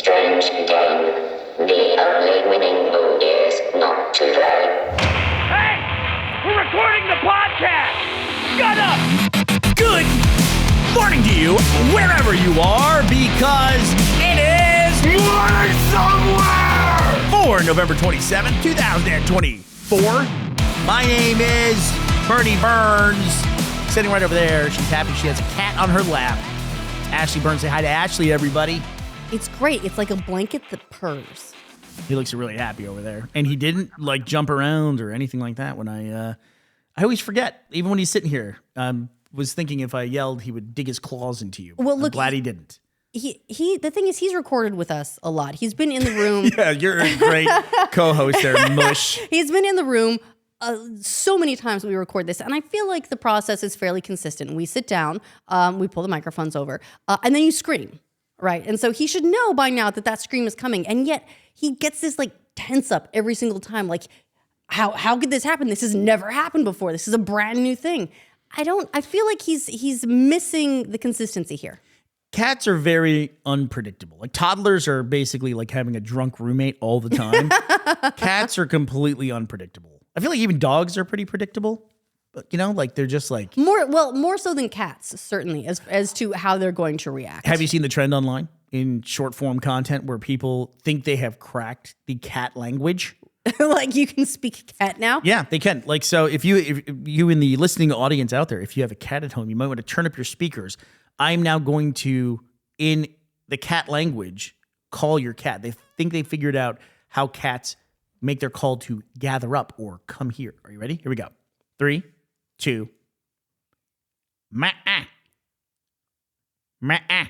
Strange game. The only winning move is not to play. Hey! We're recording the podcast! Shut up! Good morning to you, wherever you are, because it is morning somewhere! For November 27th, 2024. My name is Bernie Burns. Sitting right over there. She's happy she has a cat on her lap. Ashley Burns. Say hi to Ashley, everybody. It's great. It's like a blanket that purrs. He looks really happy over there. And he didn't like jump around or anything like that when I always forget, even when he's sitting here. Was thinking if I yelled, he would dig his claws into you. Well, look, I'm glad he didn't. The thing is, he's recorded with us a lot. He's been in the room. Yeah, you're a great co-host there, Mush. He's been in the room so many times we record this, and I feel like the process is fairly consistent. We sit down, we pull the microphones over, and then you scream, right? And so he should know by now that scream is coming, and yet he gets this like tense up every single time. Like, how could this happen? This has never happened before. This is a brand new thing. I feel like he's missing the consistency here. Cats are very unpredictable. Like toddlers are basically like having a drunk roommate all the time. Cats are completely unpredictable. I feel like even dogs are pretty predictable, but like they're just like more so than cats, certainly, as to how they're going to react. Have you seen the trend online in short form content where people think they have cracked the cat language? Like you can speak cat now? Yeah, they can. Like, so if you in the listening audience out there, if you have a cat at home, you might want to turn up your speakers. I'm now going to, in the cat language, call your cat. They think they figured out how cats make their call to gather up or come here. Are you ready? Here we go. 3, 2. Ma-ah. Ma-ah.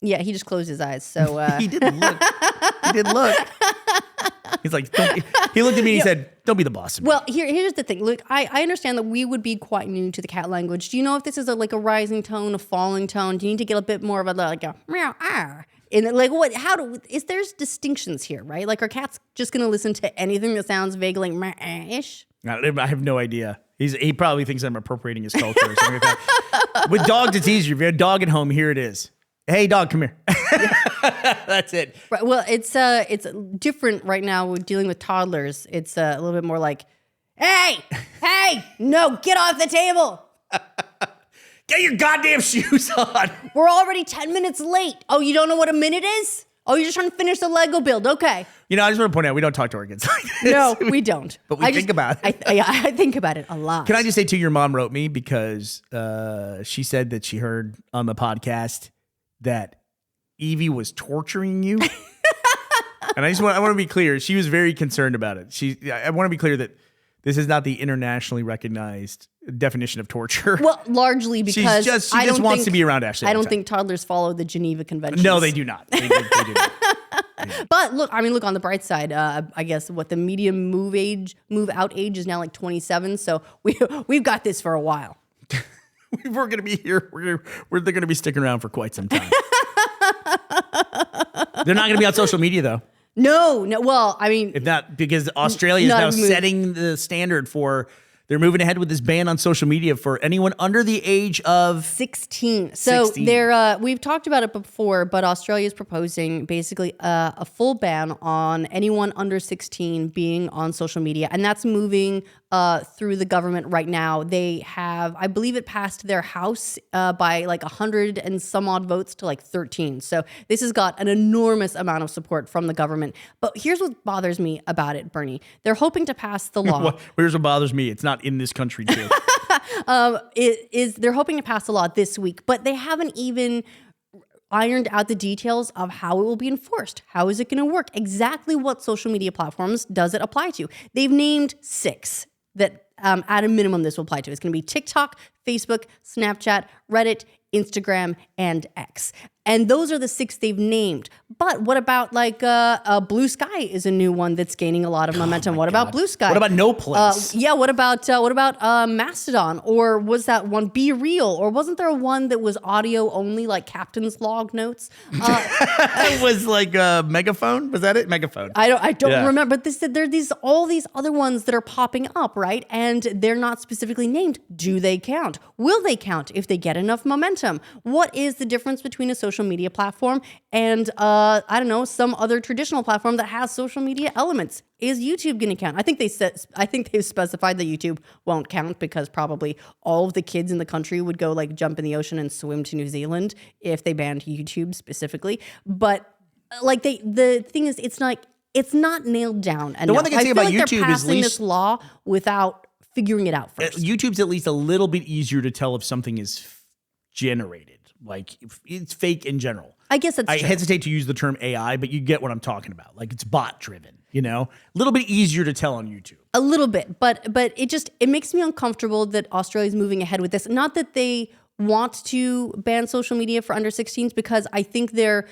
Yeah, he just closed his eyes. So He didn't look. He did look. He's like, he looked at me and he said, don't be the boss of me. Well, here's the thing. Look, I understand that we would be quite new to the cat language. Do you know if this is like a rising tone, a falling tone? Do you need to get a bit more of a like a meow, ah? And like what? There's distinctions here, right? Like are cats just going to listen to anything that sounds vaguely like meh-ish? I have no idea. He probably thinks I'm appropriating his culture or something like that. With dogs, it's easier. If you have a dog at home, here it is. Hey, dog, come here. That's it. Right. Well, it's different right now with dealing with toddlers. It's a little bit more like, hey, no, get off the table. Get your goddamn shoes on. We're already 10 minutes late. Oh, you don't know what a minute is? Oh, you're just trying to finish the Lego build. Okay. I just want to point out, we don't talk to our kids like this. No, we don't. But we think about it. I think about it a lot. Can I just say, too, your mom wrote me because she said that she heard on the podcast that Evie was torturing you. And I want to be clear. She was very concerned about it. I want to be clear that this is not the internationally recognized definition of torture. Well, largely because she just wants to be around Ashley. I don't think toddlers follow the Geneva Convention. No, they do not. They do not. But look on the bright side. I guess the median move out age is now like 27. So we've got this for a while. We're going to be here. They're going to be sticking around for quite some time. They're not going to be on social media, though. No. Well, I mean, if not, because Australia is now setting the standard for. They're moving ahead with this ban on social media for anyone under the age of 16. So we've talked about it before, but Australia is proposing basically a full ban on anyone under 16 being on social media, and that's moving through the government right now. They have, I believe, it passed their House by like 100 and some odd votes to like 13. So this has got an enormous amount of support from the government. But here's what bothers me about it, Bernie. They're hoping to pass the law. Here's what bothers me. It's not in this country too. They're hoping to pass the law this week, but they haven't even ironed out the details of how it will be enforced. How is it going to work? Exactly what social media platforms does it apply to? They've named 6 that at a minimum this will apply to. It's going to be TikTok, Facebook, Snapchat, Reddit, Instagram, and X. And those are the 6 they've named. But what about like Blue Sky is a new one that's gaining a lot of momentum. What about Blue Sky? What about No Place? Yeah. What about Mastodon? Or was that one Be Real? Or wasn't there one that was audio only, like Captain's Log Notes? It was like Megaphone. Was that it? Megaphone. I don't remember. But there are all these other ones that are popping up, right? And they're not specifically named. Do they count? Will they count if they get enough momentum? What is the difference between a social social media platform and I don't know, some other traditional platform that has social media elements. Is YouTube going to count? I think they've specified that YouTube won't count because probably all of the kids in the country would go like jump in the ocean and swim to New Zealand if they banned YouTube specifically. But like the thing is, it's not nailed down enough. The one thing I can say about YouTube they're is passing this law without figuring it out first. YouTube's at least a little bit easier to tell if something is generated. Like if it's fake in general. I guess that's I true. hesitate to use the term AI, but you get what I'm talking about. Like it's bot driven, a little bit easier to tell on YouTube. A little bit, but it makes me uncomfortable that Australia's moving ahead with this. Not that they want to ban social media for under 16s, because I think they're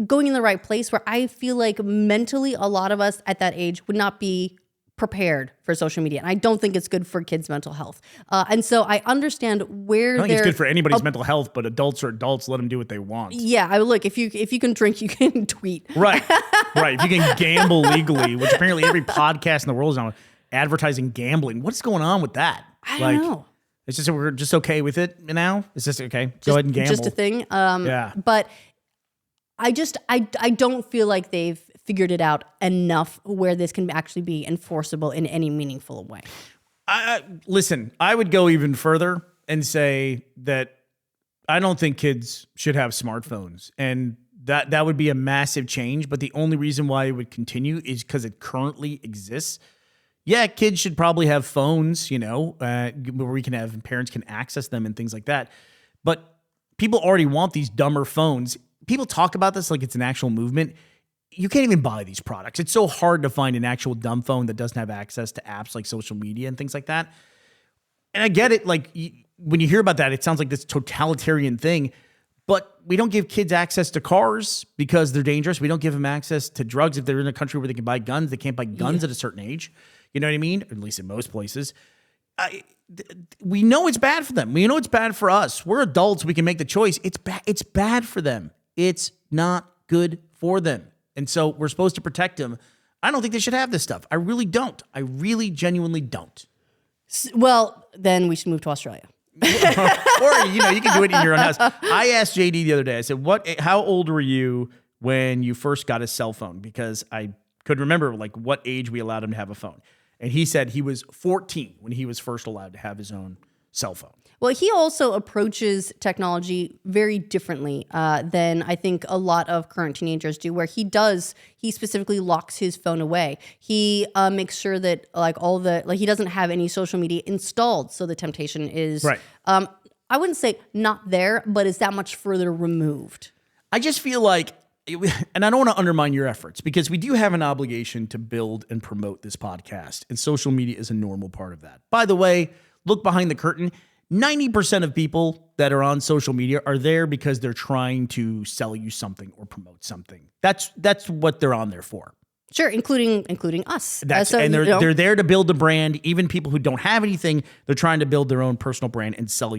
going in the right place, where I feel like mentally a lot of us at that age would not be prepared for social media. And I don't think it's good for kids' mental health. And so I understand where I don't think it's good for anybody's mental health, but adults are adults. Let them do what they want. Yeah, look, if you can drink, you can tweet. Right. If you can gamble legally, which apparently every podcast in the world is now advertising gambling. What's going on with that? I don't know. It's just we're just okay with it now. It's just okay. Go ahead and gamble. Just a thing. Yeah. But I don't feel like they've figured it out enough where this can actually be enforceable in any meaningful way. Listen, I would go even further and say that I don't think kids should have smartphones, and that would be a massive change. But the only reason why it would continue is because it currently exists. Yeah, kids should probably have phones, where we can have parents can access them and things like that. But people already want these dumber phones. People talk about this like it's an actual movement. You can't even buy these products. It's so hard to find an actual dumb phone that doesn't have access to apps like social media and things like that. And I get it. Like when you hear about that, it sounds like this totalitarian thing, but we don't give kids access to cars because they're dangerous. We don't give them access to drugs. If they're in a country where they can buy guns, they can't buy guns at a certain age. You know what I mean? At least in most places. We know it's bad for them. We know it's bad for us. We're adults. We can make the choice. It's bad for them. It's not good for them. And so we're supposed to protect them. I don't think they should have this stuff. I really don't. I really genuinely don't. Well, then we should move to Australia. Or, you can do it in your own house. I asked JD the other day, I said, how old were you when you first got a cell phone? Because I couldn't remember what age we allowed him to have a phone. And he said he was 14 when he was first allowed to have his own cell phone. Well, he also approaches technology very differently than I think a lot of current teenagers do, where he specifically locks his phone away. He makes sure that he doesn't have any social media installed. So the temptation is, right. I wouldn't say not there, but is that much further removed. I just feel like, and I don't want to undermine your efforts, because we do have an obligation to build and promote this podcast, and social media is a normal part of that. By the way, look behind the curtain. 90% of people that are on social media are there because they're trying to sell you something or promote something. That's what they're on there for. Sure, including us. They're there to build a brand. Even people who don't have anything, they're trying to build their own personal brand and sell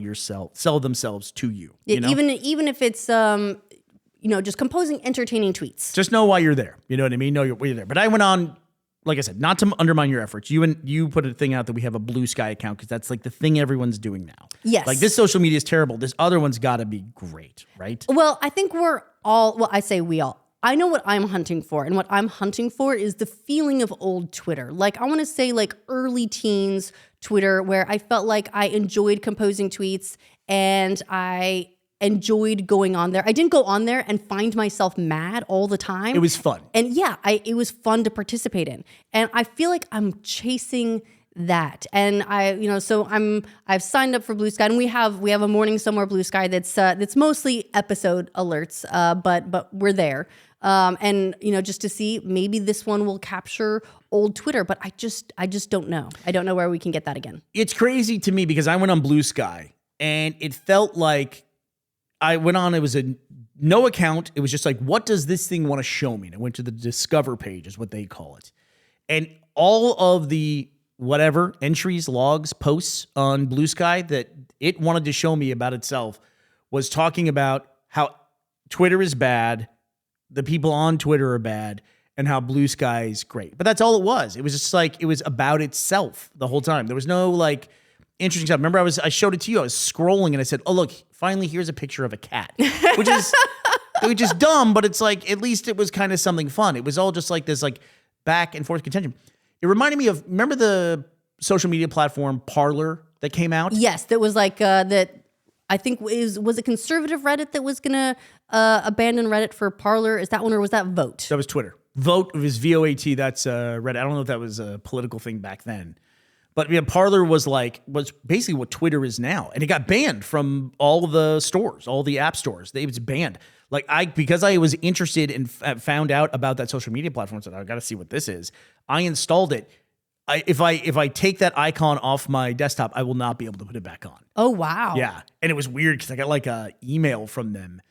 themselves to you. Even if it's just composing entertaining tweets. Just know why you're there. You know what I mean? Know you're there. But I went on. Like I said, not to undermine your efforts. You put a thing out that we have a Blue Sky account because that's like the thing everyone's doing now. Yes. Like this social media is terrible. This other one's got to be great, right? Well, I think I say we all. I know what I'm hunting for, and what I'm hunting for is the feeling of old Twitter. Like I want to say early teens Twitter, where I felt like I enjoyed composing tweets and I enjoyed going on there. I didn't go on there and find myself mad all the time. It was fun. And yeah, it was fun to participate in. And I feel like I'm chasing that. And I've signed up for Blue Sky, and we have a Morning Somewhere Blue Sky that's mostly episode alerts, but we're there. And just to see, maybe this one will capture old Twitter, but I just don't know. I don't know where we can get that again. It's crazy to me because I went on Blue Sky and it felt like I went on, it was a no account. It was just like, what does this thing want to show me? And I went to the Discover page is what they call it. And all of the entries, logs, posts on Blue Sky that it wanted to show me about itself was talking about how Twitter is bad, the people on Twitter are bad, and how Blue Sky is great. But that's all it was. It was just it was about itself the whole time. There was no interesting stuff. Remember, I showed it to you. I was scrolling and I said, "Oh, look, finally here's a picture of a cat," which is It was just dumb, but it's like, at least it was kind of something fun. It was all just like this, like back and forth contention. It reminded me of, remember the social media platform Parler that came out? Yes, that was like that. I think was it conservative Reddit that was gonna abandon Reddit for Parler? Is that one, or was that Vote? That was Twitter. Vote was VOAT. That's Reddit. I don't know if that was a political thing back then, but Parler was basically what Twitter is now, and it got banned from all the stores, all the app stores. It was banned. Because I was interested and found out about that social media platform, said I got to see what this is. I installed it. If I take that icon off my desktop, I will not be able to put it back on. Oh, wow. Yeah. And it was weird because I got like a email from them.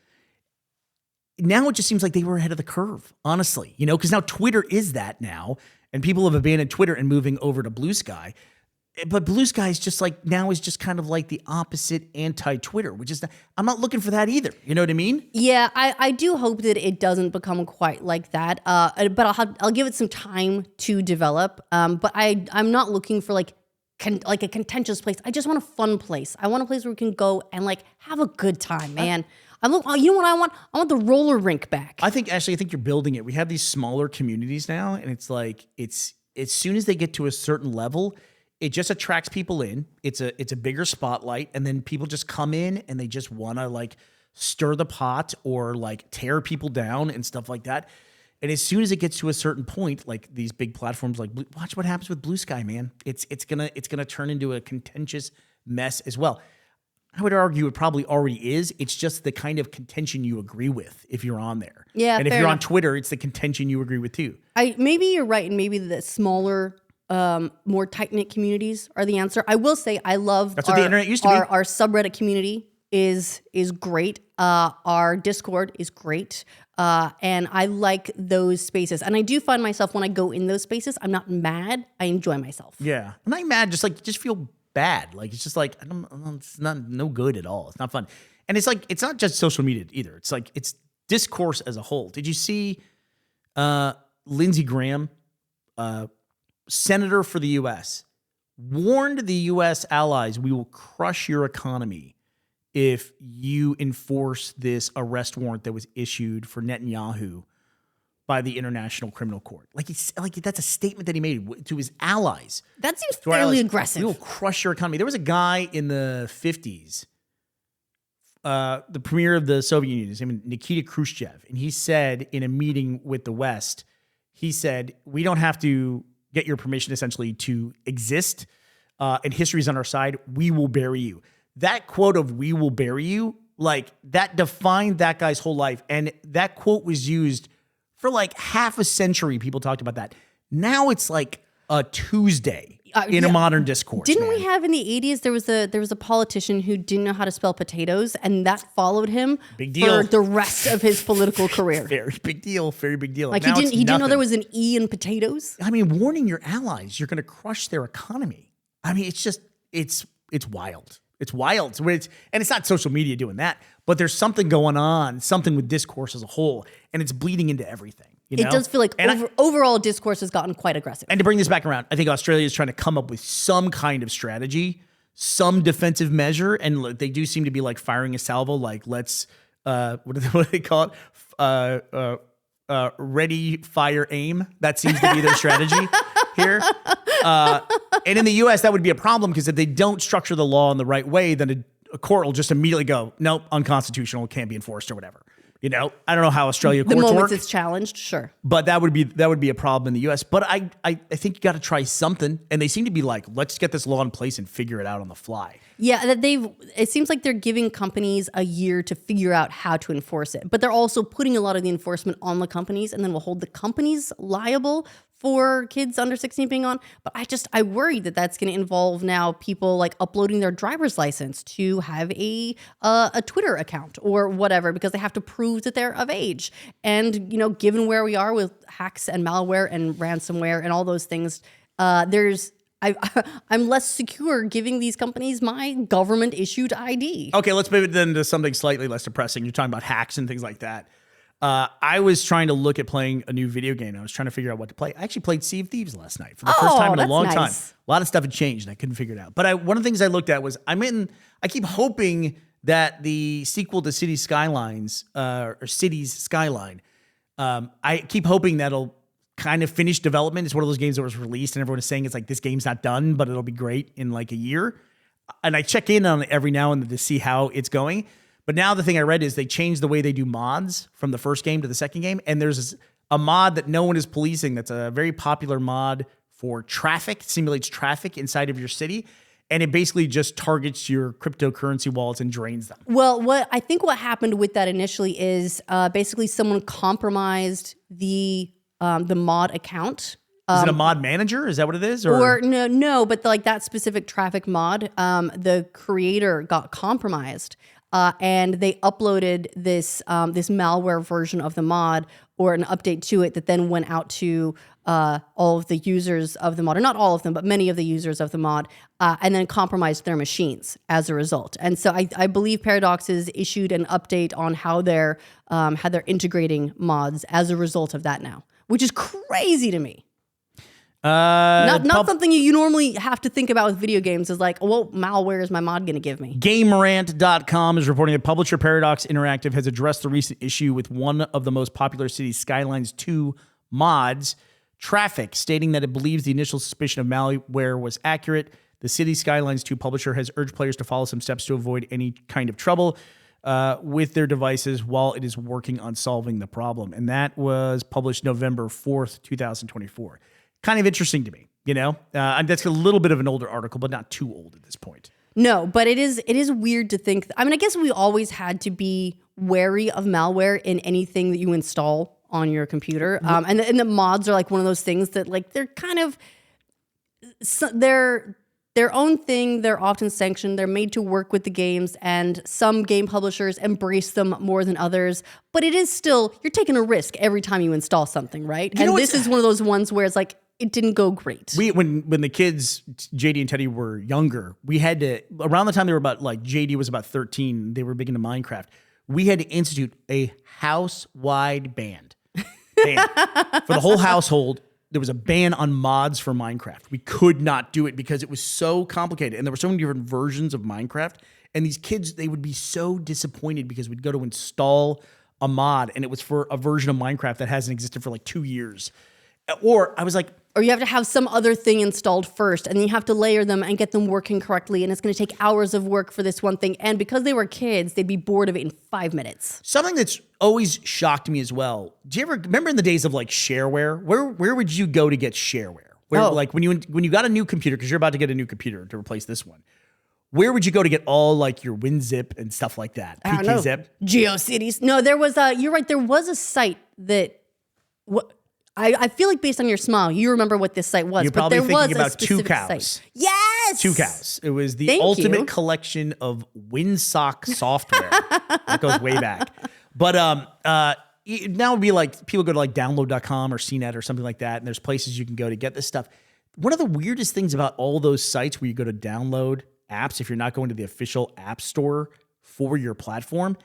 Now it just seems like they were ahead of the curve, honestly, because now Twitter is that now, and people have abandoned Twitter and moving over to Blue Sky. But Blue Sky is just now is just kind of like the opposite anti-Twitter, which is, I'm not looking for that either. You know what I mean? Yeah, I do hope that it doesn't become quite like that. But I'll give it some time to develop. But I'm not looking for like a contentious place. I just want a fun place. I want a place where we can go and like have a good time, man. You know what I want? I want the roller rink back. I think you're building it. We have these smaller communities now, and it's like as soon as they get to a certain level, it just attracts people in. It's a bigger spotlight, and then people just come in and they just want to like stir the pot or like tear people down and stuff like that. And as soon as it gets to a certain point, like these big platforms, like watch what happens with Blue Sky, man. It's gonna turn into a contentious mess as well. I would argue it probably already is. It's just the kind of contention you agree with if you're on there. Yeah, and if fair you're enough. on Twitter, it's the contention you agree with too. Maybe you're right, and maybe the smaller, more tight-knit communities are the answer. I will say I love That's what the internet used to be. Our subreddit community is great. Our Discord is great. And I like those spaces. And I do find myself when I go in those spaces, I'm not mad. I enjoy myself. Yeah. I'm not mad, just feel bad. Like it's just like it's not no good at all. It's not fun. And it's like it's not just social media either. It's like it's discourse as a whole. Did you see Lindsey Graham, senator for the US, warned the US allies, we will crush your economy if you enforce this arrest warrant that was issued for Netanyahu by the International Criminal Court. Like that's a statement that he made to his allies. That seems fairly aggressive. We will crush your economy. There was a guy in the 50s, the premier of the Soviet Union, his name is Nikita Khrushchev, and he said in a meeting with the West, he said, we don't have to get your permission essentially to exist, and history's on our side. We will bury you. That quote of "we will bury you," like that defined that guy's whole life. And that quote was used for like half a century. People talked about that. Now it's like a Tuesday in a modern discourse. Didn't we have in the 80s, there was a politician who didn't know how to spell potatoes, and that followed him Big deal. for the rest of his political career. Very big deal. Very big deal. Like Now he it's didn't know nothing. there was an E in potatoes. I mean, warning your allies, you're going to crush their economy. I mean, it's just, it's wild. It's wild. And it's not social media doing that, but there's something going on, something with discourse as a whole, and it's bleeding into everything. You know? It does feel like overall discourse has gotten quite aggressive. And to bring this back around, I think Australia is trying to come up with some kind of strategy, some defensive measure, and look, they do seem to be like firing a salvo, like let's, what do they call it? Ready, fire, aim. That seems to be their strategy here. And in the U.S., that would be a problem because if they don't structure the law in the right way, then a court will just immediately go, nope, unconstitutional, can't be enforced or whatever. You know, I don't know how Australia The courts moment work, it's challenged, sure. but that would be a problem in the U.S. But I think you got to try something, and they seem to be like, let's get this law in place and figure it out on the fly. Yeah, it seems like they're giving companies a year to figure out how to enforce it. But they're also putting a lot of the enforcement on the companies, and then we'll hold the companies liable for kids under 16 being on. But I worry that that's going to involve now people like uploading their driver's license to have a Twitter account or whatever, because they have to prove that they're of age. And, you know, given where we are with hacks and malware and ransomware and all those things, I'm less secure giving these companies my government issued ID. Okay, let's move it then to something slightly less depressing. You're talking about hacks and things like that. I was trying to look at playing a new video game. I was trying to figure out what to play. I actually played Sea of Thieves last night for the first time in a that's long nice. time. A lot of stuff had changed and I couldn't figure it out. But one of the things I looked at was I keep hoping that the sequel to Cities Skylines, or Cities Skyline, I keep hoping that'll kind of finish development. It's one of those games that was released and everyone is saying it's like, this game's not done, but it'll be great in like a year. And I check in on it every now and then to see how it's going. But now the thing I read is they changed the way they do mods from the first game to the second game. And there's a mod that no one is policing that's a very popular mod for traffic, simulates traffic inside of your city. And it basically just targets your cryptocurrency wallets and drains them. Well, what happened with that initially is basically someone compromised the mod account. Is it a mod manager? Is that what it is? Or no, but like that specific traffic mod, the creator got compromised. And they uploaded this malware version of the mod or an update to it that then went out to all of the users of the mod, or not all of them, but many of the users of the mod, and then compromised their machines as a result. And so I believe Paradox has issued an update on how they're integrating mods as a result of that now, which is crazy to me. Not something you normally have to think about with video games is like, well, malware is my mod going to give me? GameRant.com is reporting that publisher Paradox Interactive has addressed the recent issue with one of the most popular Cities Skylines 2 mods, Traffic, stating that it believes the initial suspicion of malware was accurate. The Cities Skylines 2 publisher has urged players to follow some steps to avoid any kind of trouble with their devices while it is working on solving the problem. And that was published November 4th, 2024. Kind of interesting to me, you know? That's a little bit of an older article, but not too old at this point. No, but it is weird to think. I mean, I guess we always had to be wary of malware in anything that you install on your computer. And the mods are like one of those things that like they're kind of they're their own thing. They're often sanctioned. They're made to work with the games, and some game publishers embrace them more than others. But it is still, you're taking a risk every time you install something, right? And this is one of those ones where it's like, it didn't go great. When the kids, JD and Teddy, were younger, we had to, around the time they were about, like, JD was about 13, they were big into Minecraft, we had to institute a house-wide ban for the whole household. There was a ban on mods for Minecraft. We could not do it because it was so complicated. And there were so many different versions of Minecraft. And these kids, they would be so disappointed because we'd go to install a mod and it was for a version of Minecraft that hasn't existed for like 2 years. Or I was like... Or you have to have some other thing installed first, and then you have to layer them and get them working correctly, and it's going to take hours of work for this one thing. And because they were kids, they'd be bored of it in 5 minutes. Something that's always shocked me as well. Do you ever remember in the days of like shareware? Where would you go to get shareware? Like when you got a new computer, because you're about to get a new computer to replace this one. Where would you go to get all like your WinZip and stuff like that? I don't know. PKZip? GeoCities. No, there was you're right. There was a site that I feel like based on your smile, you remember what this site was. You're probably but there thinking was about Two Cows. Site. Yes! Two Cows. It was the ultimate collection of WinSock software. That goes way back. But now it would be like people go to like download.com or CNET or something like that, and there's places you can go to get this stuff. One of the weirdest things about all those sites where you go to download apps, if you're not going to the official app store for your platform,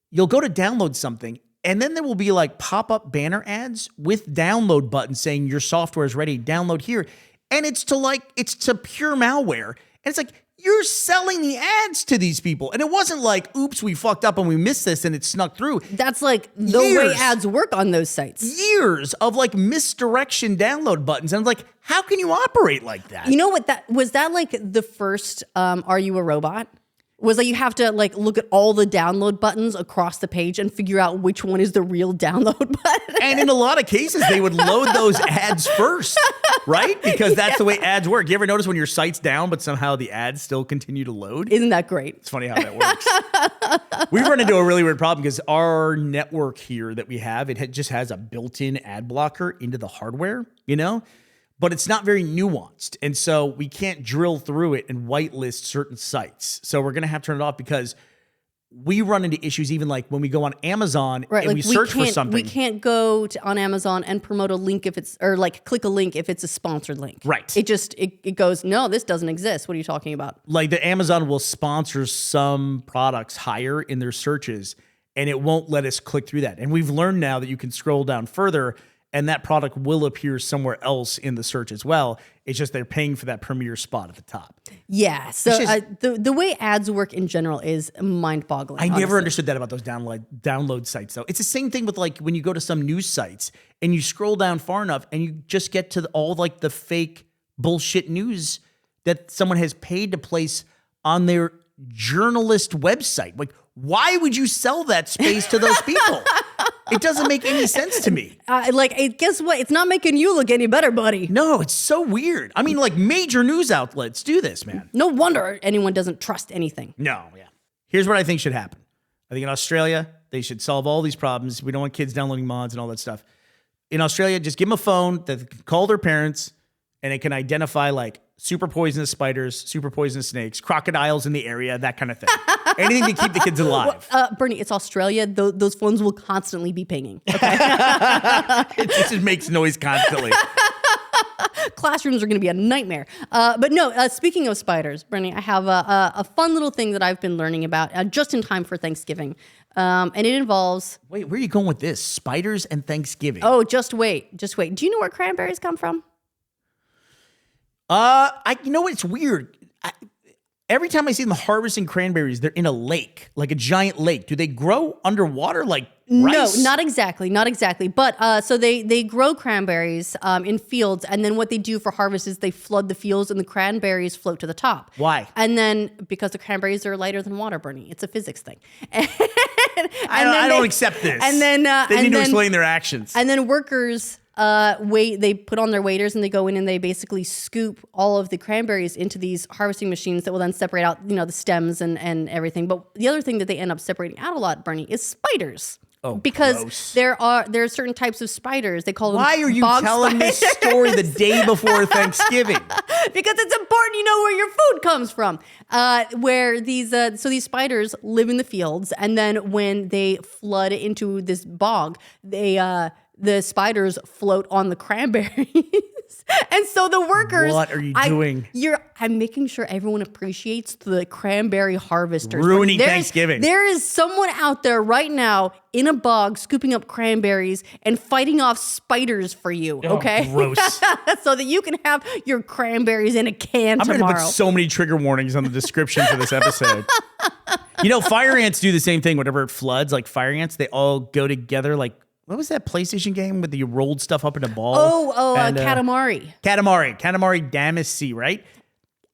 you'll go to download something, and then there will be like pop-up banner ads with download buttons saying your software is ready, download here. And it's to pure malware. And it's like, you're selling the ads to these people. And it wasn't like, oops, we fucked up and we missed this and it snuck through. That's like the way ads work on those sites. Years of like misdirection download buttons. And I'm like, how can you operate like that? You know what was that like the first Are You a Robot? Was that you have to like look at all the download buttons across the page and figure out which one is the real download button. And in a lot of cases, they would load those ads first, right? Because that's the way ads work. You ever notice when your site's down, but somehow the ads still continue to load? Isn't that great? It's funny how that works. We've run into a really weird problem because our network here that we have, just has a built-in ad blocker into the hardware, you know? But it's not very nuanced. And so we can't drill through it and whitelist certain sites. So we're going to have to turn it off because we run into issues even like when we go on Amazon and like we search for something. We can't go on Amazon and promote a link or like click a link if it's a sponsored link. Right. It goes, no, this doesn't exist. What are you talking about? Like the Amazon will sponsor some products higher in their searches and it won't let us click through that. And we've learned now that you can scroll down further and that product will appear somewhere else in the search as well. It's just they're paying for that premier spot at the top. Yeah. So the way ads work in general is mind-boggling. I never understood that about those download sites, though. It's the same thing with like when you go to some news sites and you scroll down far enough and you just get to all like the fake bullshit news that someone has paid to place on their journalist website. Like, why would you sell that space to those people? It doesn't make any sense to me. Guess what? It's not making you look any better, buddy. No, it's so weird. I mean, like major news outlets do this, man. No wonder anyone doesn't trust anything. No, yeah. Here's what I think should happen. I think in Australia, they should solve all these problems. We don't want kids downloading mods and all that stuff. In Australia, just give them a phone that can call their parents and it can identify like super poisonous spiders, super poisonous snakes, crocodiles in the area, that kind of thing. Anything to keep the kids alive. Bernie, it's Australia. Those phones will constantly be pinging. Okay? It just makes noise constantly. Classrooms are going to be a nightmare. But no, speaking of spiders, Bernie, I have a fun little thing that I've been learning about just in time for Thanksgiving. And it involves... Wait, where are you going with this? Spiders and Thanksgiving. Oh, just wait. Do you know where cranberries come from? You know what? It's weird. Every time I see them harvesting cranberries, they're in a lake, like a giant lake. Do they grow underwater like rice? No, not exactly. But so they grow cranberries in fields, and then what they do for harvest is they flood the fields, and the cranberries float to the top. Why? And then because the cranberries are lighter than water, Bernie, it's a physics thing. I don't accept this. And then they need to explain their actions. And then workers. They put on their waders and they go in and they basically scoop all of the cranberries into these harvesting machines that will then separate out, the stems and everything. But the other thing that they end up separating out a lot, Bernie, is spiders. Oh, because gross. there are certain types of spiders. They call them Why are you bog telling spiders. this story the day before Thanksgiving? Because it's important you know where your food comes from. Where these spiders live in the fields, and then when they flood into this bog, the spiders float on the cranberries. And so the workers... What are you doing? I'm making sure everyone appreciates the cranberry harvesters. Ruining Thanksgiving. There is someone out there right now in a bog scooping up cranberries and fighting off spiders for you, okay? Gross. So that you can have your cranberries in a can I'm tomorrow. going to put so many trigger warnings on the description for this episode. Fire ants do the same thing. Whenever it floods, like fire ants, they all go together like... What was that PlayStation game with you rolled stuff up in a ball? Katamari. Katamari Damacy, right?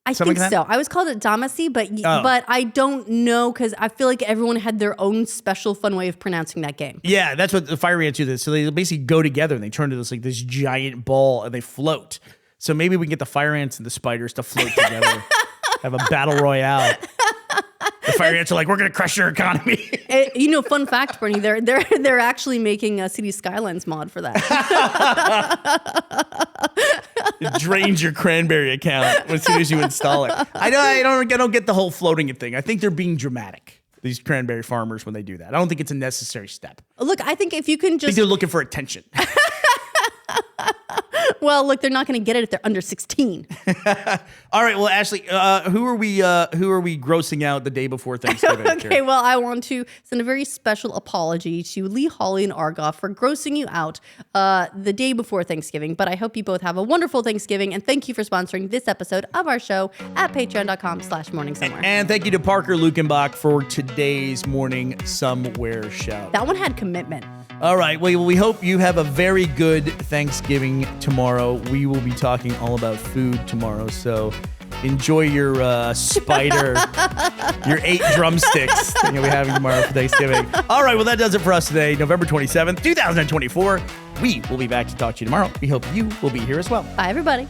I think so. I always called it Damacy, but I don't know because I feel like everyone had their own special fun way of pronouncing that game. Yeah, that's what the fire ants do. So they basically go together and they turn into this giant ball and they float. So maybe we can get the fire ants and the spiders to float together, have a battle royale. The fire ants are like, we're going to crush your economy. Fun fact, Bernie, they're actually making a City Skylines mod for that. It drains your cranberry account as soon as you install it. I don't get the whole floating it thing. I think they're being dramatic, these cranberry farmers, when they do that. I don't think it's a necessary step. Look, I think if you can I think they're looking for attention. Well, look, they're not going to get it if they're under 16. All right, well, Ashley, who are we grossing out the day before Thanksgiving? Okay, well, I want to send a very special apology to Lee, Holly, and Argoff for grossing you out the day before Thanksgiving. But I hope you both have a wonderful Thanksgiving, and thank you for sponsoring this episode of our show at patreon.com/morningsomewhere. And thank you to Parker Lukenbach for today's Morning Somewhere show. That one had commitment. All right. Well, we hope you have a very good Thanksgiving tomorrow. We will be talking all about food tomorrow. So enjoy your spider, your 8 drumsticks that you'll be having tomorrow for Thanksgiving. All right. Well, that does it for us today, November 27th, 2024. We will be back to talk to you tomorrow. We hope you will be here as well. Bye, everybody.